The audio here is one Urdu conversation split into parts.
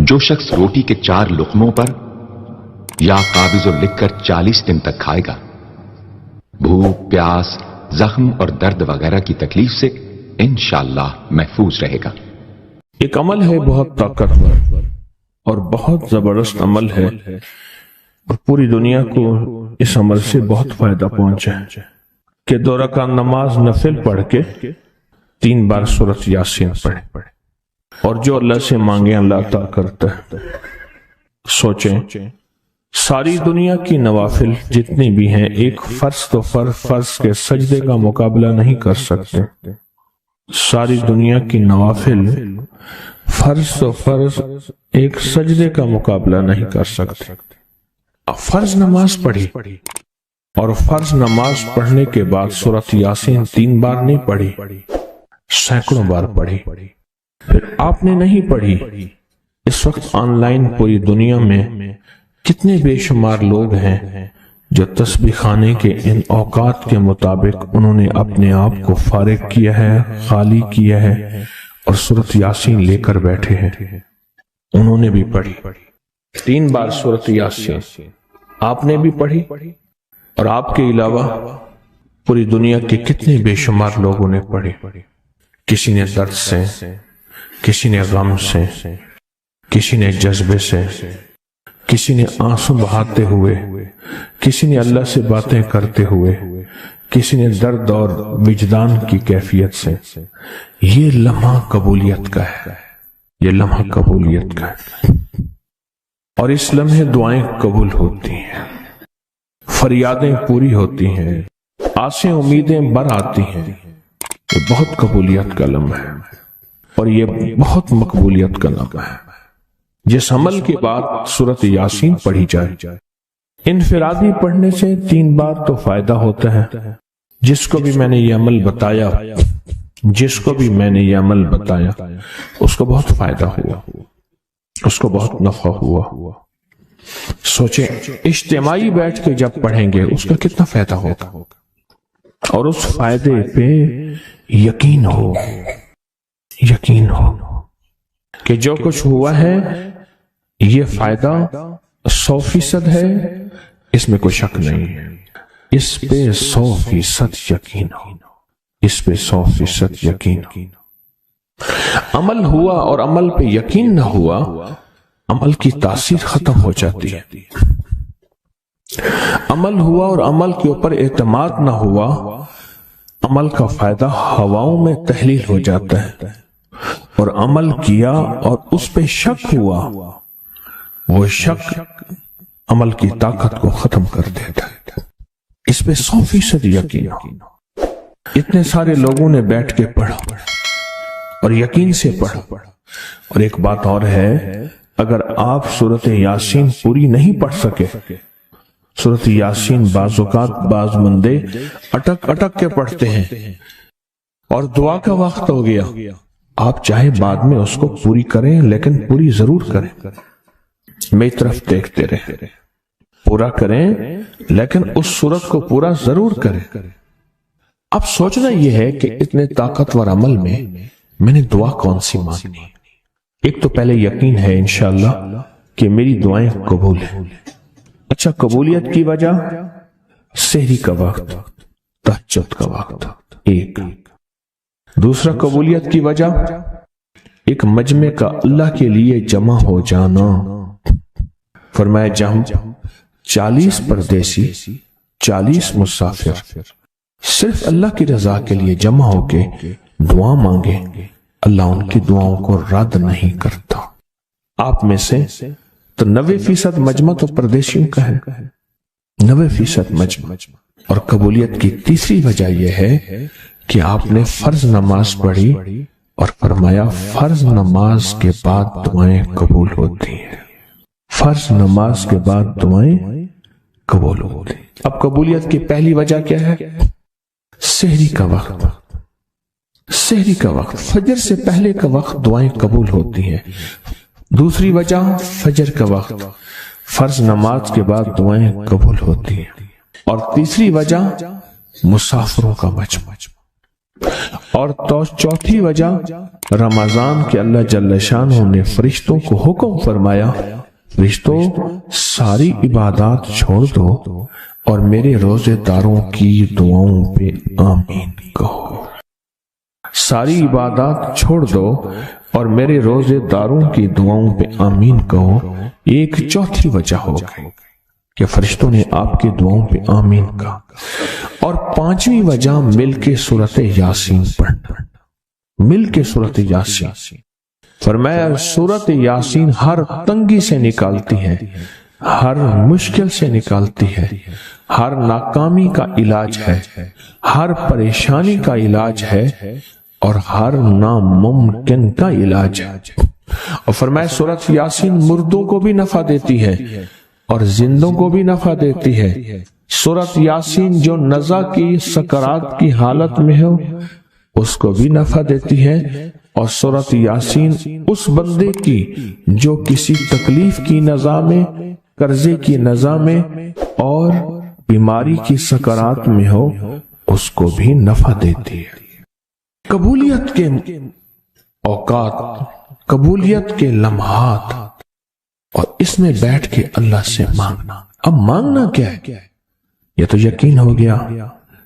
جو شخص روٹی کے 4 لقموں پر یا قابض لکھ کر 40 دن تک کھائے گا، بھوک، پیاس، زخم اور درد وغیرہ کی تکلیف سے انشاءاللہ محفوظ رہے گا۔ ایک عمل ہے بہت طاقتور اور بہت زبردست عمل ہے، اور پوری دنیا کو اس عمل سے بہت فائدہ پہنچا ہے کہ 2 رکعت نماز نفل پڑھ کے 3 بار سورۃ یاسین پڑھے، اور جو اللہ سے مانگے اللہ عطا کرتا ہے۔ سوچیں، ساری دنیا کی نوافل جتنی بھی ہیں ایک فرض تو فرض کے سجدے کا مقابلہ نہیں کر سکتے۔ ساری دنیا کی نوافل فرض تو فرض ایک سجدے کا مقابلہ نہیں کر سکتے۔ فرض نماز پڑھی، اور فرض نماز پڑھنے کے بعد سورۃ یاسین 3 بار نہیں پڑھی، سینکڑوں بار پڑھی۔ پھر آپ نے نہیں پڑھی، اس وقت آن لائن پوری دنیا میں کتنے بے شمار لوگ ہیں جو تسبیح خانے کے ان اوقات کے مطابق انہوں نے اپنے آپ کو فارغ کیا ہے، خالی کیا ہے، اور سورۃ یاسین لے کر بیٹھے ہیں۔ انہوں نے بھی پڑھی 3 بار سورۃ یاسین، آپ نے بھی پڑھی، اور آپ کے علاوہ پوری دنیا کے کتنے بے شمار لوگوں نے پڑھی۔ کسی نے درد سے، کسی نے غم سے، کسی نے جذبے سے، کسی نے آنسو بہاتے ہوئے، کسی نے اللہ سے باتیں کرتے ہوئے، کسی نے درد اور وجدان کی کیفیت سے۔ یہ لمحہ قبولیت کا ہے، یہ لمحہ قبولیت کا ہے، اور اس لمحے دعائیں قبول ہوتی ہیں، فریادیں پوری ہوتی ہیں، آسیں امیدیں بر آتی ہیں۔ یہ بہت قبولیت کا لمحہ ہے، اور یہ بہت مقبولیت کا لمحہ ہے۔ جس عمل کے بعد سورۃ یاسین پڑھی جائے، انفرادی پڑھنے سے 3 بار تو فائدہ ہوتا ہے۔ جس کو بھی میں نے یہ عمل بتایا، اس کو بہت فائدہ ہوا، اس کو بہت نفع ہوا۔ سوچیں، اجتماعی بیٹھ کے جب پڑھیں گے اس کا کتنا فائدہ ہوگا، اور اس فائدے پہ یقین ہو کہ جو کچھ ہوا ہے یہ فائدہ 100% ہے، اس میں کوئی شک نہیں ہے، اس پہ 100% یقین ہو، اس پہ 100% یقین ہو۔ عمل ہوا اور عمل پہ یقین نہ ہوا، عمل کی تاثیر ختم ہو جاتی ہے۔ عمل ہوا اور عمل کے اوپر اعتماد نہ ہوا، عمل کا فائدہ ہواؤں میں تحلیل ہو جاتا ہے، اور عمل کیا اور اس پہ شک ہوا، وہ شک عمل کی طاقت کو ختم کر دیتا ہے۔ اس پہ 100% یقین ہو۔ اتنے سارے لوگوں نے بیٹھ کے پڑھا اور یقین سے پڑھا۔ اور ایک بات اور ہے، اگر آپ سورۃ یاسین پوری نہیں پڑھ سکے، سورۃ یاسین بعض اوقات بعض بندے اٹک کے پڑھتے ہیں، اور دعا کا وقت ہو گیا، آپ چاہے بعد میں اس کو پوری کریں لیکن پوری ضرور کریں، میری طرف دیکھتے رہیں، پورا کریں لیکن اس سورت کو پورا ضرور کریں۔ اب سوچنا یہ ہے کہ اتنے طاقتور عمل میں نے دعا کون سی مانگنی؟ ایک تو پہلے یقین ہے انشاءاللہ کہ میری دعائیں قبول ہیں۔ اچھا، قبولیت کی وجہ سحری کا وقت، تہجد کا وقت، ایک دوسرا قبولیت کی وجہ ایک مجمع کا اللہ کے لیے جمع ہو جانا۔ فرمایا جہم 40 پردیسی، 40 مسافر صرف اللہ کی رضا کے لیے جمع ہو کے دعا مانگے، اللہ ان کی دعاؤں کو رد نہیں کرتا۔ آپ میں سے تو 90% مجمع تو پردیسیوں کا ہے، 90% مجمع۔ اور قبولیت کی تیسری وجہ یہ ہے کہ آپ نے فرض نماز پڑھی، اور فرمایا فرض نماز کے بعد دعائیں قبول ہوتی ہیں، فرض نماز کے بعد دعائیں قبول ہوتی ہیں۔ اب قبولیت کی پہلی وجہ کیا ہے؟ سحری کا وقت، سحری کا وقت، فجر سے پہلے کا وقت دعائیں قبول ہوتی ہیں۔ دوسری وجہ فجر کا وقت، فرض نماز کے بعد دعائیں قبول ہوتی ہیں۔ اور تیسری وجہ مسافروں کا مجمع، اور چوتھی وجہ رمضان کے اللہ جل شانہ نے فرشتوں کو حکم فرمایا، فرشتوں ساری عبادات چھوڑ دو اور میرے روزے داروں کی دعاؤں پہ آمین کہو۔ ساری عبادات چھوڑ دو اور میرے روزے داروں کی دعاؤں پہ آمین کہو۔ ایک چوتھی وجہ ہو گئی کہ فرشتوں نے آپ کی دعاؤں پہ آمین کہا۔ اور پانچویں وجہ مل کے سورۃ یاسین پڑھنا، مل کے سورۃ یاسین۔ فرمایا سورۃ یاسین ہر تنگی سے نکالتی ہے، ہر مشکل سے نکالتی ہے، ہر ناکامی کا علاج ہے، ہر پریشانی کا علاج ہے اور ہر ناممکن کا علاج ہے۔ اور فرمایا سورۃ یاسین مردوں کو بھی نفع دیتی ہے اور زندوں کو بھی نفع دیتی ہے۔ سورۃ یاسین جو نزع کی سکرات کی حالت میں ہو اس کو بھی نفع دیتی ہے، اور سورۃ یاسین اس بندے کی جو کسی تکلیف کی نزع میں، قرضے کی نزع میں اور بیماری کی سکرات میں ہو اس کو بھی نفع دیتی ہے۔ قبولیت کے اوقات، قبولیت کے لمحات، اور اس میں بیٹھ کے اللہ سے مانگنا۔ اب مانگنا کیا ہے؟ یہ تو یقین ہو گیا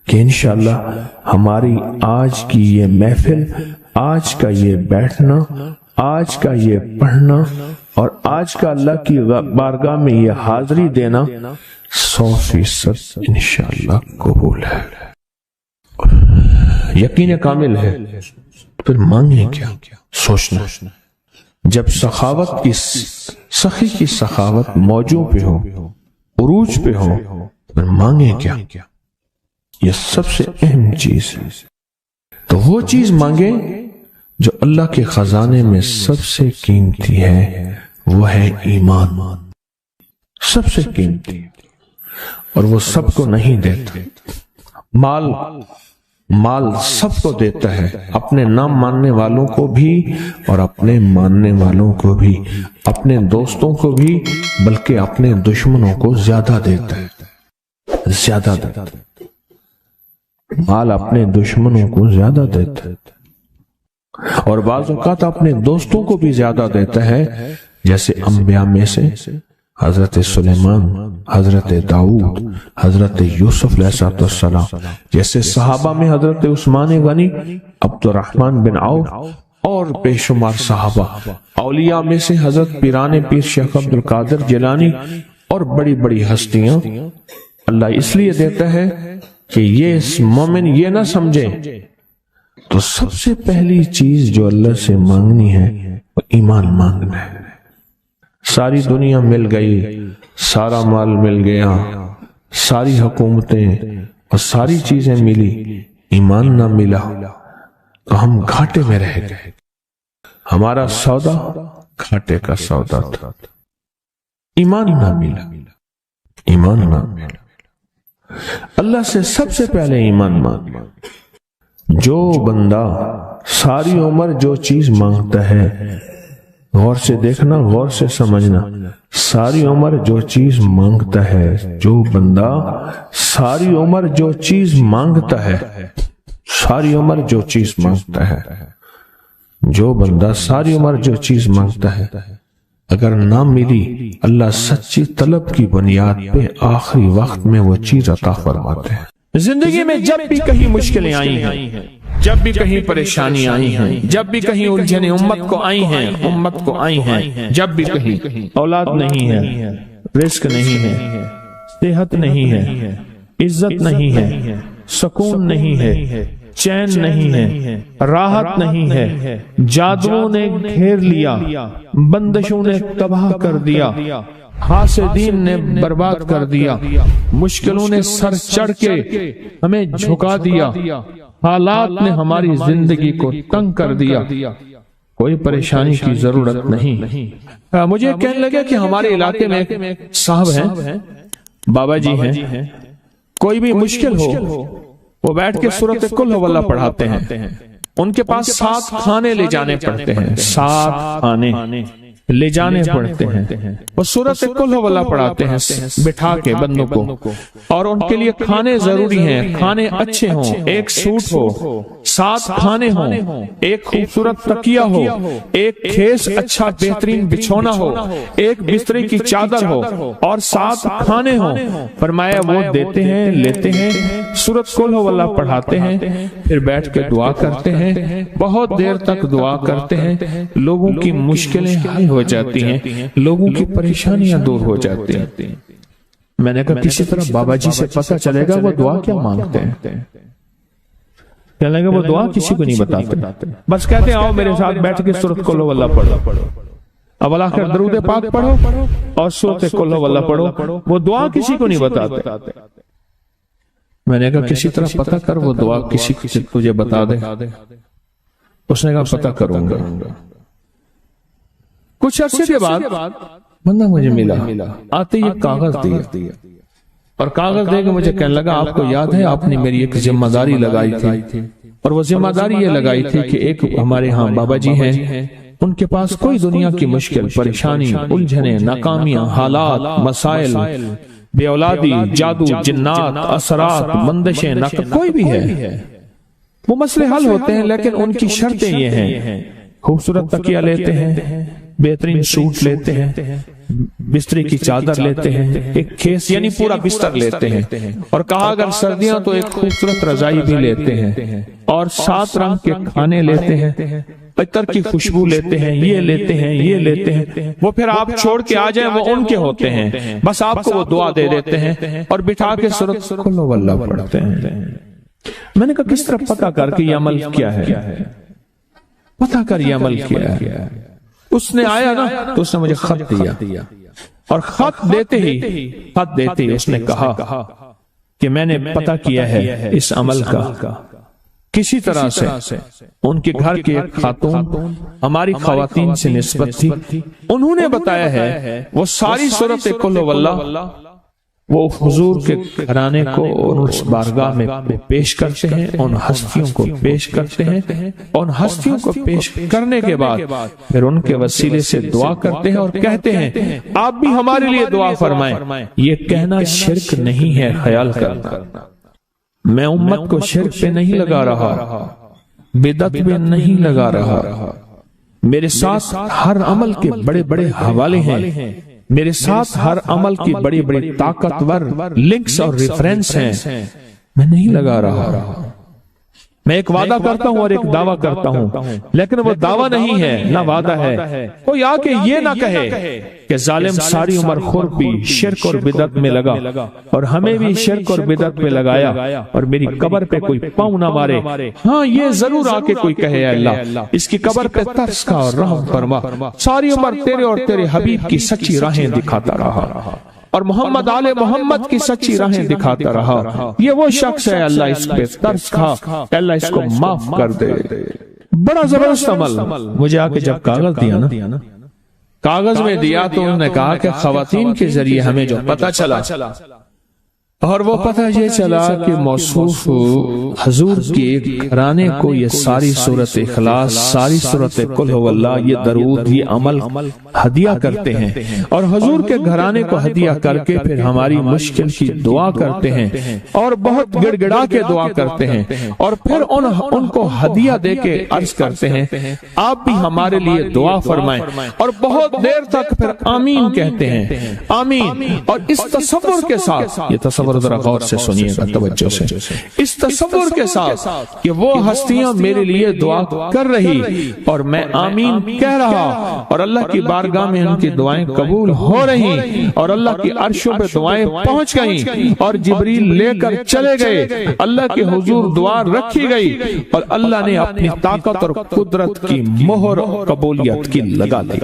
کہ انشاءاللہ ہماری آج کی یہ محفل، آج کا یہ بیٹھنا، آج کا یہ پڑھنا اور آج کا اللہ کی بارگاہ میں یہ حاضری دینا 100% انشاءاللہ قبول ہے، یقین کامل ہے۔ پھر مانگیں کیا؟ سوچنا۔ جب سخاوت کی، سخی کی سخاوت موجوں پہ ہو، عروج پہ ہو، پھر مانگیں کیا؟ یہ سب سے اہم چیز ہے۔ تو وہ چیز مانگیں جو اللہ کے خزانے میں سب سے قیمتی ہے، وہ ہے ایمان، سب سے قیمتی، اور وہ سب کو نہیں دیتا۔ مال سب کو دیتا ہے، اپنے نہ ماننے والوں کو بھی اور اپنے ماننے والوں کو بھی، اپنے دوستوں کو بھی، بلکہ اپنے دشمنوں کو زیادہ دیتا ہے، زیادہ دیتا ہے۔ مال اپنے دشمنوں کو زیادہ دیتا ہے اور بعض اوقات اپنے دوستوں کو بھی زیادہ دیتا ہے، جیسے انبیاء میں سے حضرت سلیمان، حضرت داؤد، حضرت یوسف علیہ السلام، جیسے صحابہ میں حضرت عثمان غنی، عبد الرحمن بن عوف اور بے شمار صحابہ، اولیاء میں سے حضرت پیران پیر شیخ عبد القادر جیلانی اور بڑی بڑی ہستیاں۔ اللہ اس لیے دیتا ہے کہ یہ مومن یہ نہ سمجھے، تو سب سے پہلی چیز جو اللہ سے مانگنی ہے وہ ایمان مانگنا ہے۔ ساری دنیا مل گئی، سارا مال مل گیا، ساری حکومتیں اور ساری چیزیں ملی، ایمان نہ ملا تو ہم گھاٹے میں رہ گئے۔ ہمارا سودا گھاٹے کا سودا تھا، ایمان نہ ملا، ایمان نہ ملا۔ اللہ سے سب سے پہلے ایمان مانگنا۔ جو بندہ ساری عمر جو چیز مانگتا ہے، غور سے دیکھنا، غور سے سمجھنا، ساری عمر جو چیز مانگتا ہے، جو بندہ ساری عمر جو چیز مانگتا ہے، ساری عمر جو چیز مانگتا ہے، جو بندہ ساری عمر جو چیز مانگتا ہے، اگر نہ ملی، اللہ سچی طلب کی بنیاد پہ آخری وقت میں وہ چیز عطا فرماتے ہیں۔ زندگی میں جب بھی کہیں مشکلیں آئی ہیں، جب بھی کہیں پریشانی آئی ہیں، جب بھی کہیں الجھنیں امت کو آئی ہیں، امت کو آئی ہیں، جب بھی کہیں اولاد نہیں ہے، رزق نہیں ہے، صحت نہیں ہے، عزت نہیں ہے، سکون نہیں ہے، چین نہیں ہے، راحت نہیں ہے، جادوؤں نے گھیر لیا، بندشوں نے تباہ کر دیا، حاسدین نے برباد کر دیا، مشکلوں نے سر چڑھ کے ہمیں جھکا دیا، حالات نے ہماری زندگی کو تنگ کر دیا، کوئی پریشانی کی ضرورت نہیں۔ مجھے کہنے لگا کہ ہمارے علاقے میں ایک صاحب ہیں، بابا جی ہیں، کوئی بھی مشکل ہو وہ بیٹھ کے سورۃ قل ہو اللہ پڑھاتے ہیں۔ ان کے پاس 7 کھانے لے جانے پڑتے ہیں، 7 کھانے، لے جانے پڑتے ہیں، وہ سورۃ قل ہو اللہ پڑھاتے ہیں بٹھا کے بندوں کو، اور ان کے لیے کھانے ضروری ہیں، کھانے اچھے ہوں، ایک سوٹ ہو، 7 کھانے ہوں، ایک خوبصورت تکیہ ہو، ایک کھیس اچھا بہترین بچھونا ہو، ایک بسترے کی چادر ہو، اور 7 کھانے ہوں۔ فرمایا وہ دیتے ہیں، لیتے ہیں، سورۃ قل ہو اللہ پڑھاتے ہیں، پھر بیٹھ کے دعا کرتے ہیں، بہت دیر تک دعا کرتے ہیں، لوگوں کی مشکلیں حل ہو جاتی ہیں، لوگوں کی پریشانیاں دور ہو جاتی ہیں۔ میں نے کہا کسی طرح بابا جی سے پتہ چلے گا وہ دعا کیا مانگتے ہیں، کہنے لگا وہ دعا کسی کو نہیں بتاتے، بس کہتے ہیں آؤ میرے ساتھ بیٹھ کے سورۃ قل ہو اللہ پڑھو، اب اللہ کر درود پاک پڑھو اور سورۃ قل ہو اللہ پڑھو، وہ دعا کسی کو نہیں بتاتے۔ میں نے کہا کسی طرح پتہ کر وہ دعا کسی کو تجھے بتا دے، اس نے کہا پتہ کروں گا۔ کچھ عرصے کے بعد بندہ مجھے ملا، آتے یہ کاغذ دیا، اور کاغذ دے کے مجھے کہنے لگا آپ کو یاد ہے آپ نے میری ایک ذمہ داری لگائی تھی، اور وہ ذمہ داری یہ لگائی تھی کہ ایک ہمارے ہاں بابا جی ہیں، ان کے پاس کوئی دنیا کی مشکل، پریشانی، الجھنیں، ناکامیاں، حالات، مسائل، بے اولادی، جادو، جنات، اثرات، بندشیں، کوئی بھی ہے، وہ مسئلے حل ہوتے ہیں، لیکن ان کی شرطیں یہ ہیں، خوبصورت تکیہ لیتے ہیں، بہترین سوٹ لیتے ہیں، بستری کی چادر لیتے ہیں، ایک کھیس یعنی پورا بستر لیتے ہیں، اور کہا اگر سردیاں تو ایک خوبصورت رضائی بھی لیتے ہیں، اور 7 رنگ کے کھانے لیتے ہیں، عطر کی خوشبو لیتے ہیں، یہ لیتے ہیں، یہ لیتے ہیں، وہ پھر آپ چھوڑ کے آ جائیں وہ ان کے ہوتے ہیں، بس آپ کو وہ دعا دے دیتے ہیں اور بٹھا کے سورۃ قل ہو اللہ پڑھتے ہیں۔ میں نے کہا کس طرح پتہ کر کے یہ عمل کیا ہے، پتہ کر یہ عمل کیا ہے۔ اس نے آیا نا تو اس نے مجھے خط دیا، اور خط دیتے ہی اس نے کہا کہ میں نے پتہ کیا ہے اس عمل کا، کسی طرح سے ان کے گھر کے ایک خاتون ہماری خواتین سے نسبت تھی، انہوں نے بتایا ہے وہ ساری سورۃ قل ہو اللہ وہ حضور کے گھرانے کو اس بارگاہ میں پیش کرتے ہیں، ان ہستیوں کو پیش کرتے ہیں، ان ہستیوں کو پیش کرنے کے بعد پھر ان کے وسیلے سے دعا کرتے ہیں اور کہتے ہیں آپ بھی ہمارے لیے دعا فرمائیں۔ یہ کہنا شرک نہیں ہے، خیال کرنا، میں امت کو شرک پہ نہیں لگا رہا، بدعت پہ نہیں لگا رہا، میرے ساتھ ہر عمل کے بڑے بڑے حوالے ہیں، میرے ساتھ ہر عمل کی بڑی بڑی طاقتور لنکس اور ریفرنس ہیں، میں نہیں لگا رہا، میں ایک وعدہ کرتا ہوں اور ایک دعویٰ کرتا ہوں، لیکن وہ دعویٰ نہیں ہے نہ وعدہ ہے۔ کوئی آ کے یہ نہ کہے کہ ظالم ساری عمر خور بھی شرک اور بدعت میں لگا، اور ہمیں بھی شرک اور بدعت میں لگایا، اور میری قبر پہ کوئی پاؤں نہ مارے۔ ہاں یہ ضرور آ کے کوئی کہے اے اللہ اس کی قبر پہ ترس کھا اور رحم فرما، ساری عمر تیرے اور تیرے حبیب کی سچی راہیں دکھاتا رہا، اور محمد آل محمد کی سچی راہیں دکھاتا رہا، یہ وہ شخص ہے اللہ اس پہ ترس کھا، اللہ اس کو معاف کر دے۔ بڑا زبردست عمل۔ مجھے آ کے جب کاغذ دیا نا، کاغذ میں دیا تو انہوں نے کہا کہ خواتین کے ذریعے ہمیں جو پتہ چلا، اور وہ پتہ یہ چلا کہ موصوف حضور کے گھرانے کو یہ ساری سورۃ اخلاص، ساری سورۃ قل ہو اللہ، یہ درود، یہ عمل ہدیہ کرتے ہیں، اور حضور کے گھرانے کو ہدیہ کر کے پھر ہماری مشکل کی دعا کرتے ہیں، اور بہت گڑ گڑا کے دعا کرتے ہیں، اور پھر ان کو ہدیہ دے کے عرض کرتے ہیں آپ بھی ہمارے لیے دعا فرمائیں، اور بہت دیر تک پھر آمین کہتے ہیں، آمین۔ اور اس تصور کے ساتھ، یہ تصور ذرا غور سے سنیے گا توجہ سے، اس تصور کے ساتھ کہ وہ ہستیاں میرے لیے دعا کر رہی اور میں آمین کہہ رہا، اور اللہ کی بارگاہ میں ان کی دعائیں قبول ہو رہی، اور اللہ کی عرشوں پہ دعائیں پہنچ گئیں، اور جبریل لے کر چلے گئے، اللہ کے حضور دعا رکھی گئی، اور اللہ نے اپنی طاقت اور قدرت کی مہر قبولیت کی لگا دی۔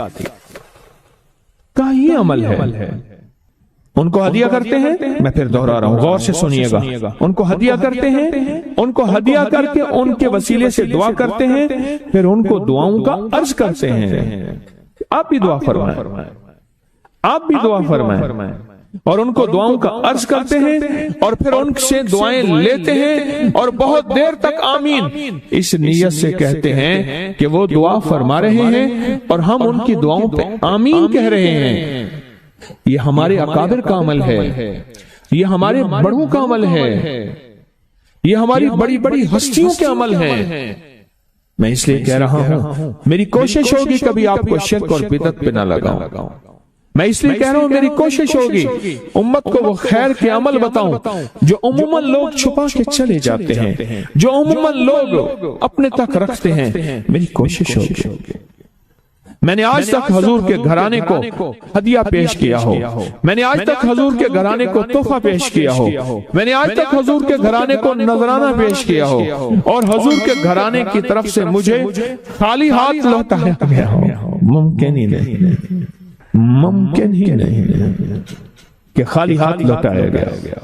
کہا یہ عمل ہے۔ ان کو ہدیہ کرتے ہیں، میں پھر دہرا رہا ہوں، غور سے سنیے گا، ان کو ہدیہ کرتے ہیں، ان کو ہدیہ کر کے ان کے وسیلے سے دعا کرتے ہیں، پھر ان کو دعاؤں کا عرض کرتے ہیں آپ بھی دعا فرمائیں، آپ بھی دعا فرمائیں۔ اور ان کو دعاؤں کا عرض کرتے ہیں اور پھر ان سے دعائیں لیتے ہیں اور بہت دیر تک آمین اس نیت سے کہتے ہیں کہ وہ دعا فرما رہے ہیں اور ہم ان کی دعاؤں پہ آمین کہہ رہے ہیں۔ یہ ہمارے اکابر کا عمل ہے، یہ ہمارے بڑوں کا عمل ہے، یہ ہماری بڑی بڑی ہستیوں کے عمل ہیں۔ میں اس لیے کہہ رہا ہوں میری کوشش ہوگی کبھی آپ کو شرک اور بدعت پہ نہ لگاؤں۔ میں اس لیے کہہ رہا ہوں میری کوشش ہوگی امت کو وہ خیر کے عمل بتاؤں جو عموماً لوگ چھپا کے چلے جاتے ہیں، جو عموماً لوگ اپنے تک رکھتے ہیں۔ میری کوشش ہوگی۔ میں نے آج تک حضور کے گھرانے کو ہدیہ پیش کیا ہو، میں نے آج تک حضور کے گھرانے کو تحفہ پیش کیا ہو، میں نے آج تک حضور کے گھرانے کو نذرانہ پیش کیا ہو، اور حضور کے گھرانے کی طرف سے مجھے خالی ہاتھ لوٹایا گیا ہو۔ ممکن ہی نہیں، ممکن ہی نہیں کہ خالی ہاتھ لوٹایا گیا۔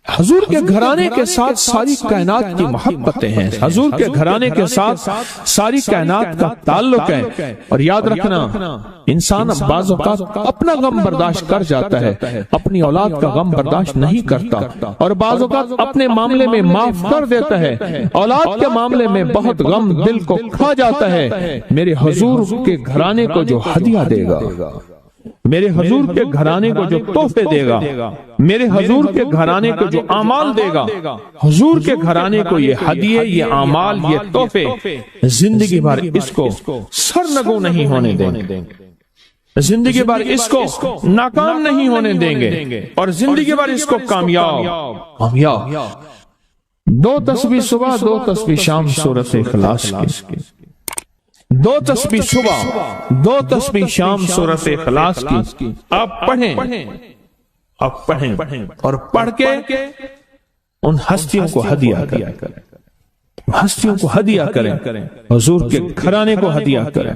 حضور کے گھرانے کے ساتھ ساری کائنات کی محبتیں ہیں، حضور کے گھرانے کے ساتھ ساری کائنات کا تعلق ہے۔ اور یاد رکھنا انسان بعض اوقات اپنا غم برداشت کر جاتا ہے، اپنی اولاد کا غم برداشت نہیں کرتا، اور بعض اوقات اپنے معاملے میں معاف کر دیتا ہے، اولاد کے معاملے میں بہت غم دل کو کھا جاتا ہے۔ میرے حضور کے گھرانے کو جو ہدیہ دے گا، میرے حضور کے گھرانے کو جو تحفے دے گا، میرے حضور کے گھرانے کو جو اعمال دے گا، حضور کے گھرانے کو یہ ہدیے، یہ اعمال، یہ تحفے زندگی بھر اس کو سرنگوں نہیں ہونے دیں گے، زندگی بھر اس کو ناکام نہیں ہونے دیں گے، اور زندگی بھر اس کو کامیاب۔ 2 تسبیح صبح، 2 تسبیح شام سورۃ اخلاص کی، 2 تسبیح صبح، 2 تسبیح شام سورۃ اخلاص کی آپ پڑھیں، آپ پڑھیں اور پڑھ کے ان ہستیوں کو ہدیہ کریں، ہستیوں کو ہدیہ کریں، حضور کے گھرانے کو ہدیہ کریں،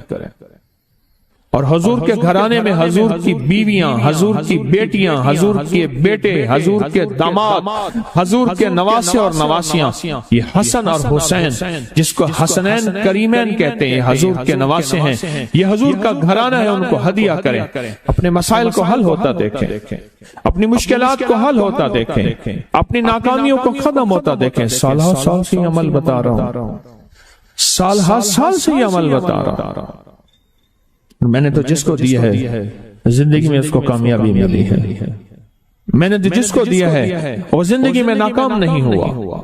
اور حضور کے گھرانے میں حضور کی بیویاں، حضور کی بیٹیاں، حضور کے بیٹے، حضور کے داماد، حضور کے نواسے اور نواسیاں، یہ حسن اور حسین جس کو حسنین کریمین کہتے ہیں، حضور کے نواسے ہیں، یہ حضور کا گھرانہ ہے، ان کو ہدیہ کریں، اپنے مسائل کو حل ہوتا دیکھیں، اپنی مشکلات کو حل ہوتا دیکھیں، اپنی ناکامیوں کو ختم ہوتا دیکھیں۔ سال سے یہ عمل بتا رہا ہوں، سال سے یہ عمل بتا رہا ہوں۔ میں نے تو جس کو دیا ہے زندگی میں اس کو کامیابی ملی ہے، میں نے تو جس کو دیا ہے وہ زندگی میں ناکام نہیں ہوا۔